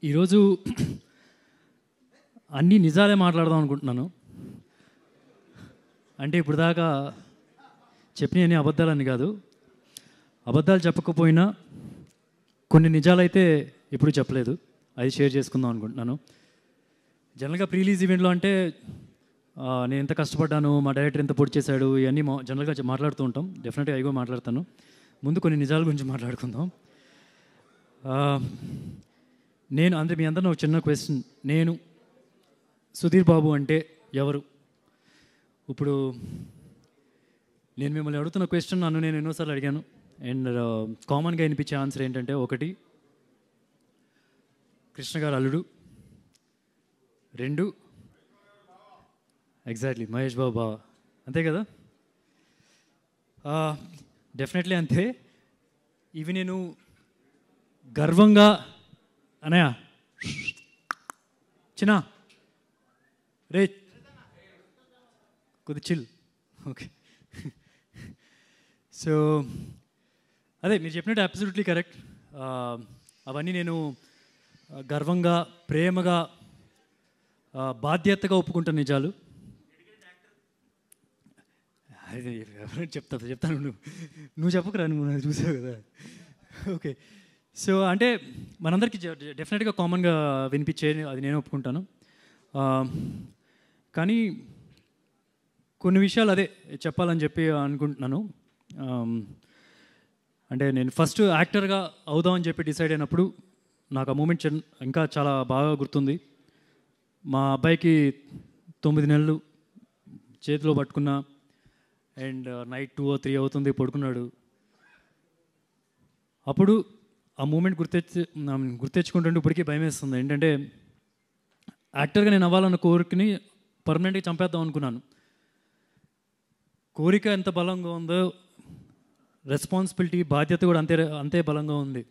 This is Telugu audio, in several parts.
ఈరోజు అన్నీ నిజాలే మాట్లాడదాం అనుకుంటున్నాను. అంటే ఇప్పుడు దాకా చెప్పినవన్నీ అబద్ధాలని కాదు, అబద్ధాలు చెప్పకపోయినా కొన్ని నిజాలైతే ఎప్పుడు చెప్పలేదు, అది షేర్ చేసుకుందాం అనుకుంటున్నాను. జనరల్గా ప్రీ రిలీజ్ ఈవెంట్లో అంటే నేను ఎంత కష్టపడ్డాను, మా డైరెక్టర్ ఎంత పొడి చేశాడు, ఇవన్నీ జనరల్గా మాట్లాడుతూ ఉంటాం. డెఫినెట్గా అవి కూడా మాట్లాడతాను. ముందు కొన్ని నిజాల గురించి మాట్లాడుకుందాం. నేను అంటే మీ అందరినీ ఒక చిన్న క్వశ్చన్, నేను సుధీర్ బాబు అంటే ఎవరు? ఇప్పుడు నేను మిమ్మల్ని అడుగుతున్న క్వశ్చన్ నన్ను నేను ఎన్నోసార్లు అడిగాను. అండ్ కామన్గా వినిపించే ఆన్సర్ ఏంటంటే, ఒకటి కృష్ణ గారు అల్లుడు, రెండు ఎగ్జాక్ట్లీ మహేష్ బాబు బావ, అంతే కదా? డెఫినెట్లీ అంతే. ఇవి నేను గర్వంగా అనయా చిన్న రే కొద్ది చిల్, ఓకే. సో అదే మీరు చెప్పినట్టు అబ్సల్యూట్లీ కరెక్ట్. అవన్నీ నేను గర్వంగా, ప్రేమగా, బాధ్యతగా ఒప్పుకుంటాను నిజాలు. అది చెప్తాను, నువ్వు చెప్పకురా, నువ్వు చూసావు కదా. ఓకే. సో అంటే మనందరికీ డెఫినెట్గా కామన్గా వినిపించే అది నేను ఒప్పుకుంటాను. కానీ కొన్ని విషయాలు అదే చెప్పాలని చెప్పి అనుకుంటున్నాను. అంటే నేను ఫస్ట్ యాక్టర్గా అవుదామని చెప్పి డిసైడ్ అయినప్పుడు నాకు ఆ మూమెంట్ ఇంకా చాలా బాగా గుర్తుంది. మా అబ్బాయికి 9 నెలలు చేతిలో పట్టుకున్నా, అండ్ నైట్ 2 or 3 అవుతుంది, పడుకున్నాడు. అప్పుడు ఆ మూమెంట్ గుర్తెచ్చుకుంటుంటే ఇప్పటికీ భయం వేస్తుంది. ఏంటంటే యాక్టర్గా నేను అవ్వాలన్న కోరికని పర్మనెంట్గా చంపేద్దాం అనుకున్నాను. కోరిక ఎంత బలంగా ఉందో రెస్పాన్సిబిలిటీ, బాధ్యత కూడా అంతే బలంగా ఉంది.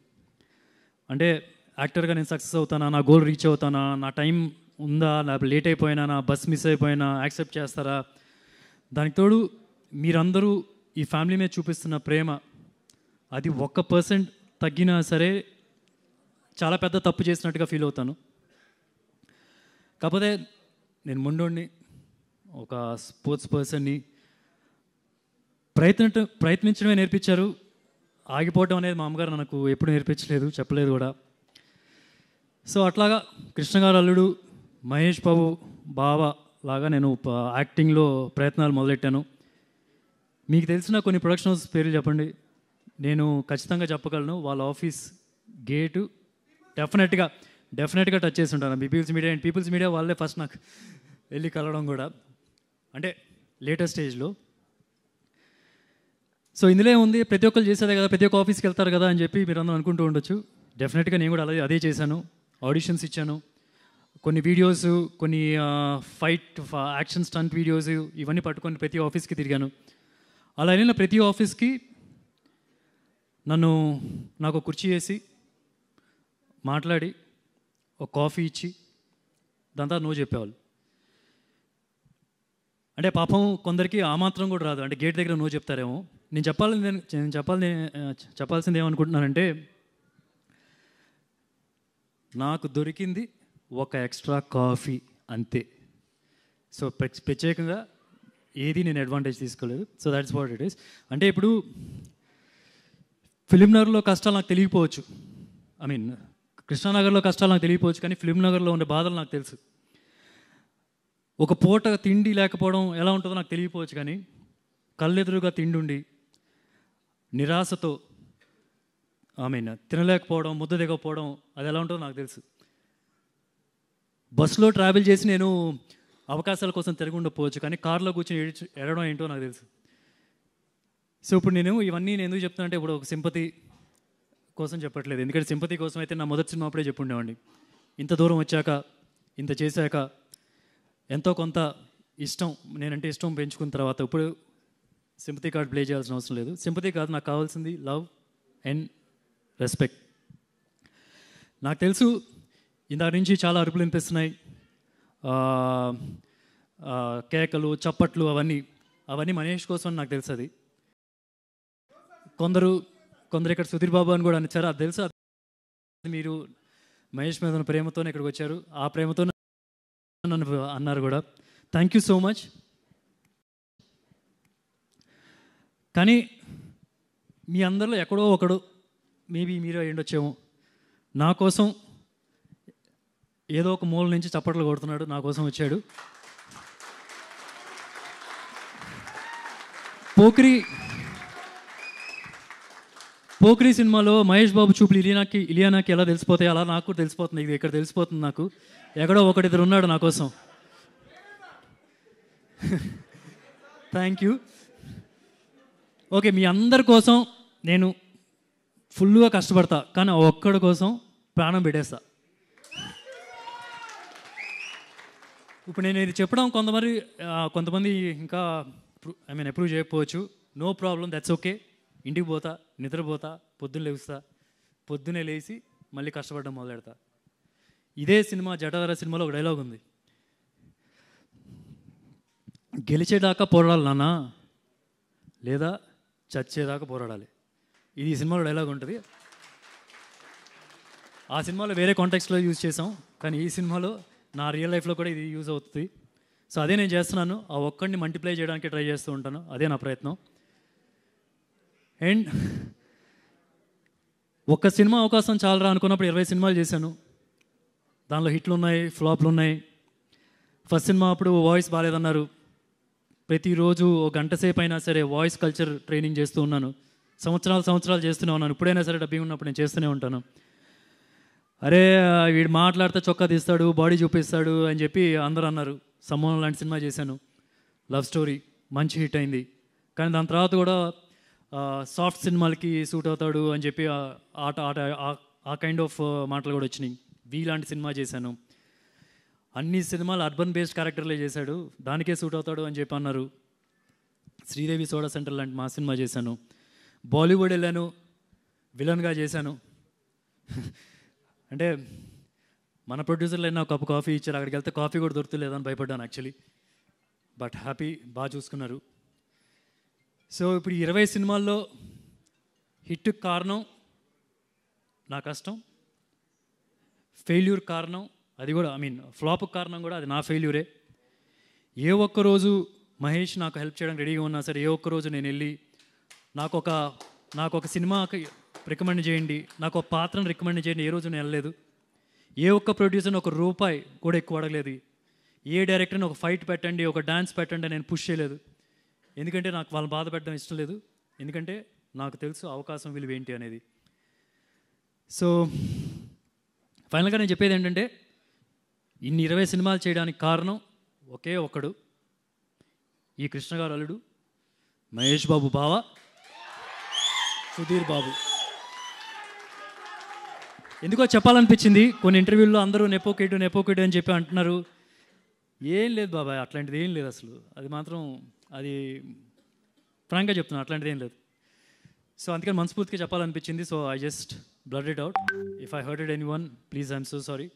అంటే యాక్టర్గా నేను సక్సెస్ అవుతానా, నా గోల్ రీచ్ అవుతానా, నా టైం ఉందా, నా లేట్ అయిపోయినా, నా బస్ మిస్ అయిపోయినా యాక్సెప్ట్ చేస్తారా? దానికి తోడు మీరందరూ ఈ ఫ్యామిలీ మీద చూపిస్తున్న ప్రేమ, అది 1% తగ్గినా సరే చాలా పెద్ద తప్పు చేసినట్టుగా ఫీల్ అవుతాను. కాకపోతే నేను మొండోడిని, ఒక స్పోర్ట్స్ పర్సన్ని. ప్రయత్నించడమే నేర్పించారు, ఆగిపోవటం అనేది మా అమ్మగారు నాకు ఎప్పుడు నేర్పించలేదు, చెప్పలేదు కూడా. సో అట్లాగా కృష్ణ గారు అల్లుడు, మహేష్ బాబు బావ లాగా నేను యాక్టింగ్లో ప్రయత్నాలు మొదలెట్టాను. మీకు తెలిసిన కొన్ని ప్రొడక్షన్ హౌస్ పేర్లు చెప్పండి, నేను ఖచ్చితంగా చెప్పగలను. వాళ్ళ ఆఫీస్ గేటు డెఫినెట్గా టచ్ చేసి ఉంటాను. పీపుల్స్ మీడియా వాళ్ళే ఫస్ట్ నాకు వెళ్ళి కలవడం కూడా, అంటే లేటెస్ట్ స్టేజ్లో. సో ఇందులో ఉంది, ప్రతి ఒక్కరు చేసేదే కదా, ప్రతి ఒక్క ఆఫీస్కి వెళ్తారు కదా అని చెప్పి మీరు అందరూ అనుకుంటూ ఉండొచ్చు. డెఫినెట్గా నేను కూడా అదే చేశాను. ఆడిషన్స్ ఇచ్చాను, కొన్ని వీడియోస్, కొన్ని యాక్షన్ స్టంట్ వీడియోస్ ఇవన్నీ పట్టుకొని ప్రతి ఆఫీస్కి తిరిగాను. అలా వెళ్ళిన ప్రతి ఆఫీస్కి నాకు కుర్చీ వేసి మాట్లాడి ఒక కాఫీ ఇచ్చి దాని తర్వాత నువ్వు చెప్పేవాళ్ళు. అంటే పాపం కొందరికి ఆ మాత్రం కూడా రాదు, అంటే గేట్ దగ్గర నువ్వు చెప్తారేమో. నేను చెప్పాల్సింది ఏమనుకుంటున్నానంటే, నాకు దొరికింది ఒక ఎక్స్ట్రా కాఫీ అంతే. సో ప్రత్యేకంగా ఏది నేను అడ్వాంటేజ్ తీసుకోలేదు. So that's what it is. అంటే ఇప్పుడు ఫిలింనగర్లో కష్టాలు నాకు తెలియకపోవచ్చు, కృష్ణానగర్లో కష్టాలు నాకు తెలియకపోవచ్చు, కానీ ఫిలింనగర్లో ఉండే బాధలు నాకు తెలుసు. ఒక పూట తిండి లేకపోవడం ఎలా ఉంటుందో నాకు తెలియకపోవచ్చు, కానీ కళ్ళెదురుగా తిండి ఉండి నిరాశతో తినలేకపోవడం, ముద్ద దిగకపోవడం, అది ఎలా ఉంటుందో నాకు తెలుసు. బస్సులో ట్రావెల్ చేసి నేను అవకాశాల కోసం తిరిగి ఉండకపోవచ్చు, కానీ కార్లో కూర్చొని ఎడడం ఏంటో నాకు తెలుసు. సో ఇప్పుడు నేను ఇవన్నీ నేను ఎందుకు చెప్తున్నా అంటే, ఇప్పుడు ఒక సింపతి కోసం చెప్పట్లేదు. ఎందుకంటే సింపతి కోసం అయితే నా మొదటి సినిమా అప్పుడే చెప్పుండేవాడిని. ఇంత దూరం వచ్చాక, ఇంత చేశాక ఎంతో కొంత నేనంటే ఇష్టం పెంచుకున్న తర్వాత ఇప్పుడు సింపతి కార్డ్ ప్లే చేయాల్సిన అవసరం లేదు. సింపతి కాదు, నాకు కావాల్సింది లవ్ అండ్ రెస్పెక్ట్. నాకు తెలుసు ఇందాక నుంచి చాలా అరుపులు వినిపిస్తున్నాయి, కేకలు, చప్పట్లు, అవన్నీ మహేష్ కోసం నాకు తెలుసు. అది కొందరు ఇక్కడ సుధీర్ బాబు అని కూడా అనిచ్చారు, అది తెలుసు. మహేష్ మీద ఉన్న ప్రేమతోనే ఇక్కడికి వచ్చారు. ఆ ప్రేమతో నన్ను అన్నారు కూడా. Thank you so much. కానీ మీ అందరిలో ఎక్కడో ఒకడు, మేబీ మీరే అయ్యుండొచ్చేమో, నా కోసం ఏదో ఒక మూల నుంచి చప్పట్లు కొడుతున్నాడు, నా కోసం వచ్చాడు. పోక్రీ సినిమాలో మహేష్ బాబు చూపులు ఇలియానాకి ఎలా తెలిసిపోతాయి, అలా నాకు కూడా తెలిసిపోతుంది. ఇది ఇక్కడ తెలిసిపోతుంది నాకు. ఎక్కడో ఒకటిద్దరు ఉన్నాడు నా కోసం. Thank you. ఓకే, మీ అందరి కోసం నేను ఫుల్గా కష్టపడతా, కానీ ఒక్కడి కోసం ప్రాణం పెట్టేస్తా. ఇప్పుడు నేను ఇది చెప్పడం కొంతమంది ఇంకా అప్రూవ్ చేయకపోవచ్చు. No problem, that's okay. ఇంటికి పోతా, నిద్రపోతా, పొద్దున్నే లేచి మళ్ళీ కష్టపడడం మొదలెడతా. ఇదే సినిమా జటాధర సినిమాలో ఒక డైలాగ్ ఉంది, గెలిచేదాకా పోరాడాలి నాన్న, లేదా చచ్చేదాకా పోరాడాలి. ఇది ఈ సినిమాలో డైలాగ్ ఉంటుంది. ఆ సినిమాలో వేరే కాంటెక్స్ట్లో యూజ్ చేసాం, కానీ ఈ సినిమాలో నా రియల్ లైఫ్లో కూడా ఇది యూజ్ అవుతుంది. సో అదే నేను చేస్తున్నాను. ఆ ఒక్కడిని మల్టిప్లై చేయడానికి ట్రై చేస్తూ ఉంటాను. అదే నా ప్రయత్నం. అండ్ ఒక్క సినిమా అవకాశం చాలరా అనుకున్నప్పుడు 20 సినిమాలు చేశాను. దానిలో హిట్లు ఉన్నాయి, ఫ్లాప్లు ఉన్నాయి. ఫస్ట్ సినిమా అప్పుడు వాయిస్ బాగాలేదన్నారు. ప్రతిరోజు ఒక గంట సేపు అయినా సరే వాయిస్ కల్చర్ ట్రైనింగ్ చేస్తూ ఉన్నాను. సంవత్సరాలు చేస్తూనే ఉన్నాను. ఇప్పుడైనా సరే డబ్బింగ్ ఉన్నప్పుడు నేను చేస్తూనే ఉంటాను. అరే వీడు మాట్లాడితే చొక్కా తీస్తాడు, బాడీ చూపిస్తాడు అని చెప్పి అందరూ అన్నారు. సమ్మోహన్ లాంటి సినిమా చేశాను, లవ్ స్టోరీ, మంచి హిట్ అయింది. కానీ దాని తర్వాత కూడా సాఫ్ట్ సినిమాలకి సూట్ అవుతాడు అని చెప్పి ఆ కైండ్ ఆఫ్ మాటలు కూడా వచ్చినాయి. లాంటి సినిమా చేశాను. అన్ని సినిమాలు అర్బన్ బేస్డ్ క్యారెక్టర్లే చేశాడు, దానికే సూట్ అవుతాడు అని చెప్పి అన్నారు. శ్రీదేవి సోడా సెంటర్ లాంటి మా సినిమా చేశాను. బాలీవుడ్ వెళ్ళాను, విలన్గా చేశాను. అంటే మన ప్రొడ్యూసర్లు అయినా కప్పు కాఫీ ఇచ్చారు, అక్కడికి వెళ్తే కాఫీ కూడా దొరుకుతలేదని భయపడ్డాను యాక్చువల్లీ. బట్ హ్యాపీ, బాగా చూసుకున్నారు. సో ఇప్పుడు 20 సినిమాల్లో హిట్ కారణం నా కష్టం, ఫెయిల్యూర్ కారణం అది కూడా, ఫ్లాప్ కారణం కూడా అది నా ఫెయిల్యూరే. ఏ ఒక్కరోజు మహేష్ నాకు హెల్ప్ చేయడానికి రెడీగా ఉన్నా సరే, ఏ ఒక్కరోజు నేను వెళ్ళి నాకు ఒక సినిమాకి రికమెండ్ చేయండి, నాకు ఒక పాత్రను రికమెండ్ చేయండి, ఏ రోజు నేను వెళ్ళలేదు. ఏ ఒక్క ప్రొడ్యూసర్ని ఒక రూపాయి కూడా ఎక్కువ అడగలేదు. ఏ డైరెక్టర్ని ఒక ఫైట్ పెట్టండి, ఒక డాన్స్ పెట్టండి నేను పుష్ చేయలేదు. ఎందుకంటే నాకు వాళ్ళని బాధ పెట్టడం ఇష్టం లేదు. ఎందుకంటే నాకు తెలుసు అవకాశం విలువ ఏంటి అనేది. సో ఫైనల్గా నేను చెప్పేది ఏంటంటే, ఇన్ని 20 సినిమాలు చేయడానికి కారణం ఒకే ఒక్కడు, ఈ కృష్ణ గారు అల్లుడు మహేష్ బాబు బావ సుధీర్ బాబు. ఎందుకో చెప్పాలనిపించింది. కొన్ని ఇంటర్వ్యూల్లో అందరూ నెపోకేటు అని చెప్పి అంటున్నారు. ఏం లేదు బాబాయ్, అట్లాంటిది ఏం లేదు అసలు. అది ఫ్రాంక్గా చెప్తున్నాను, అట్లాంటిది ఏం లేదు. సో అందుకని మనస్ఫూర్తిగా చెప్పాలనిపించింది. So I just blurt it out. If I hurted anyone, please I'm so sorry.